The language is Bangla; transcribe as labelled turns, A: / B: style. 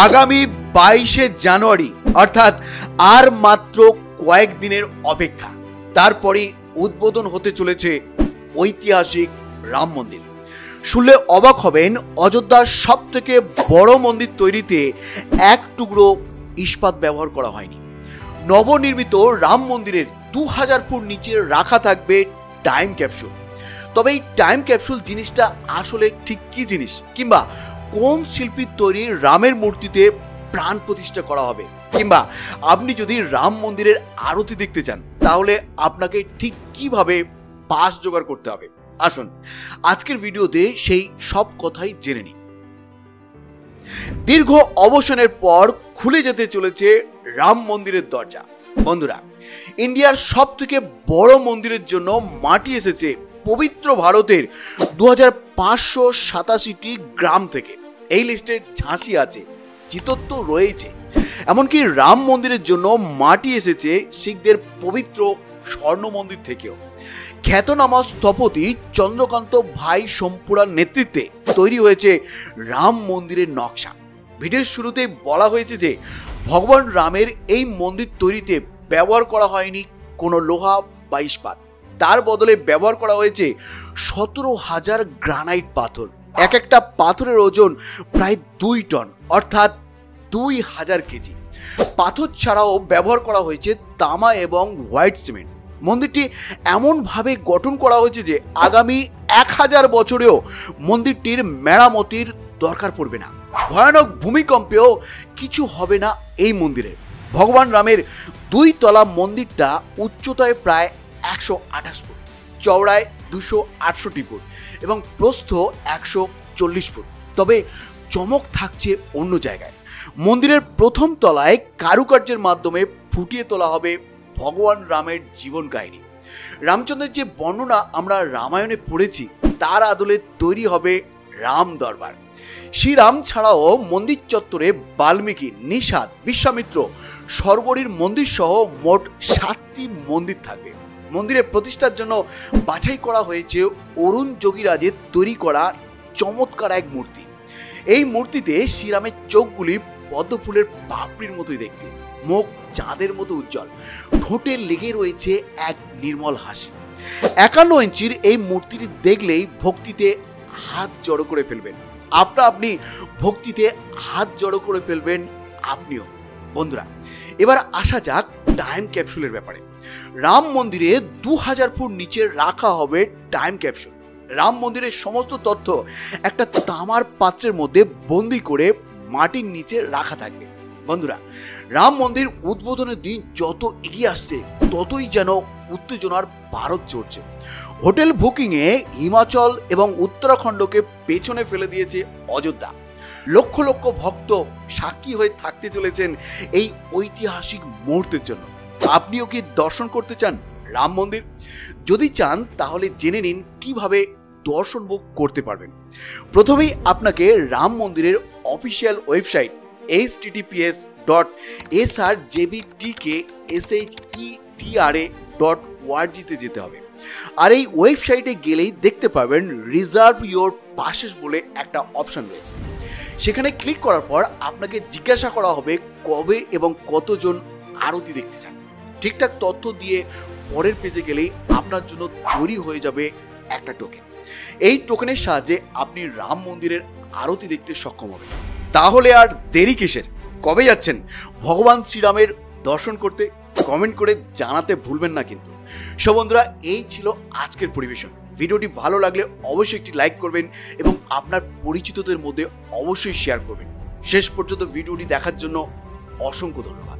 A: আগামী 22শে জানুয়ারি অর্থাৎ আর মাত্র কয়েকদিনের অপেক্ষা, তারপরেই উদ্বোধন হতে চলেছে ঐতিহাসিক রাম মন্দির। শুনলে অবাক হবেন, অযোধ্যার সব থেকে বড় মন্দির তৈরিতে এক টুকরো ইস্পাত ব্যবহার করা হয়নি। নবনির্মিত রাম মন্দিরের 2000 ফুট নিচে রাখা থাকবে টাইম ক্যাপসুল। তবে এই টাইম ক্যাপসুল জিনিসটা আসলে ঠিক কি জিনিস, কিংবা কোন শিল্পীর তৈরি রামের মূর্তিতে প্রাণ প্রতিষ্ঠা করা হবে, কিংবা আপনি যদি রাম মন্দিরের আরতি দেখতে চান তাহলে আপনাকে ঠিক কিভাবে পাস জোগাড় করতে হবে, আসুন আজকের ভিডিওতে সেই সব কথাই জেনে নিই। দীর্ঘ অবসানের পর খুলে যেতে চলেছে রাম মন্দিরের দরজা। বন্ধুরা, ইন্ডিয়ার সব থেকে বড় মন্দিরের জন্য মাটি এসেছে পবিত্র ভারতের 2587টি গ্রাম থেকে। এই লিস্টে ঝাঁসি আছে, চিতত্ব রয়েছে, এমনকি রাম মন্দিরের জন্য মাটি এসেছে শিখদের পবিত্র স্বর্ণ মন্দির থেকেও। খ্যাতনামা স্থপতি চন্দ্রকান্ত ভাই সোমপুরার নেতৃত্বে তৈরি হয়েছে রাম মন্দিরের নকশা। ভিডিওর শুরুতেই বলা হয়েছে যে ভগবান রামের এই মন্দির তৈরিতে ব্যবহার করা হয়নি কোনো লোহা বা ইস্পাত, তার বদলে ব্যবহার করা হয়েছে 17,000 গ্রানাইট পাথর। এক একটা পাথরের ওজন প্রায় 2 টন, অর্থাৎ 2000 কেজি। পাথর ছাড়াও ব্যবহার করা হয়েছে তামা এবং হোয়াইট সিমেন্ট। মন্দিরটি এমনভাবে গঠন করা হয়েছে যে আগামী 1000 বছরেও মন্দিরটির মেরামতির দরকার পড়বে না। ভয়ানক ভূমিকম্পেও কিছু হবে না এই মন্দিরের। ভগবান রামের 2 তলা মন্দিরটা উচ্চতায় প্রায় 128 ফুট, চওড়ায় 268 ফুট এবং প্রস্থ 140 ফুট। তবে চমক থাকছে অন্য জায়গায়। মন্দিরের প্রথম তলায় কারুকার্যের মাধ্যমে ফুটিয়ে তোলা হবে ভগবান রামের জীবন কাহিনী। রামচন্দ্রের যে বর্ণনা আমরা রামায়ণে পড়েছি তার আদলে তৈরি হবে রাম দরবার। শ্রীরাম ছাড়াও মন্দির চত্বরে বাল্মীকি, নিষাদ, বিশ্বামিত্র, সর্বরীর মন্দির সহ মোট 7টি মন্দির থাকবে। মন্দিরের প্রতিষ্ঠার জন্য বাছাই করা হয়েছে অরুণ যোগীরাজের তৈরি করা চমৎকার এক মূর্তি। এই মূর্তিতে শ্রীরামের চোখগুলি পদ্ম ফুলের পাপড়ির মতোই দেখতে, মুখ চাঁদের মতো উজ্জ্বল, ঠোঁটে লেগে রয়েছে এক নির্মল হাসি। 51 ইঞ্চির এই মূর্তিটি দেখলেই ভক্তিতে হাত জড়ো করে ফেলবেন আপনি ভক্তিতে হাত জড়ো করে ফেলবেন আপনিও। বন্ধুরা, এবার আসা যাক টাইম ক্যাপসুলের ব্যাপারে। রাম মন্দিরে 2000 ফুট নিচে রাখা হবে টাইম ক্যাপসুল। রাম মন্দিরের সমস্ত তথ্য একটা তামার পাত্রের মধ্যে বন্দি করে মাটির নিচে রাখা থাকবে। বন্ধুরা, রাম মন্দির উদ্বোধনের দিন যত এগিয়ে আসছে ততই যেন উত্তেজনার ভারত চড়ছে। হোটেল বুকিংয়ে হিমাচল এবং উত্তরাখণ্ডকে পেছনে ফেলে দিয়েছে অযোধ্যা। লক্ষ লক্ষ ভক্ত সাক্ষী হয়ে থাকতে চলেছেন এই ঐতিহাসিক মুহূর্তের জন্য। আপনিও কি দর্শন করতে চান রাম মন্দির? যদি চান তাহলে জেনে নিন কিভাবে দর্শন বুক করতে পারবেন। প্রথমেই আপনাকে রাম মন্দিরের অফিসিয়াল ওয়েবসাইট https://jbtkshitra.org তে যেতে হবে। আর এই ওয়েবসাইটে গেলেই দেখতে পাবেন রিজার্ভ ইয়োর পাসেস বলে একটা অপশন রয়েছে। সেখানে ক্লিক করার পর আপনাকে জিজ্ঞাসা করা হবে কবে এবং কতজন আরতি দেখতে চান। ঠিকঠাক তথ্য দিয়ে পরের পেজে গেলেই আপনার জন্য তৈরি হয়ে যাবে একটা টোকেন। এই টোকেনের সাহায্যে আপনি রাম মন্দিরের আরতি দেখতে সক্ষম হবেন। তাহলে আর দেরি কিসের? কবে যাচ্ছেন ভগবান শ্রীরামের দর্শন করতে? কমেন্ট করে জানাতে ভুলবেন না কিন্তু। বন্ধুরা, এই ছিল আজকের পরিবেশন। ভিডিওটি ভালো লাগলে অবশ্যই একটি লাইক করবেন এবং আপনার পরিচিতদের মধ্যে অবশ্যই শেয়ার করবেন। শেষ পর্যন্ত ভিডিওটি দেখার জন্য অসংখ্য ধন্যবাদ।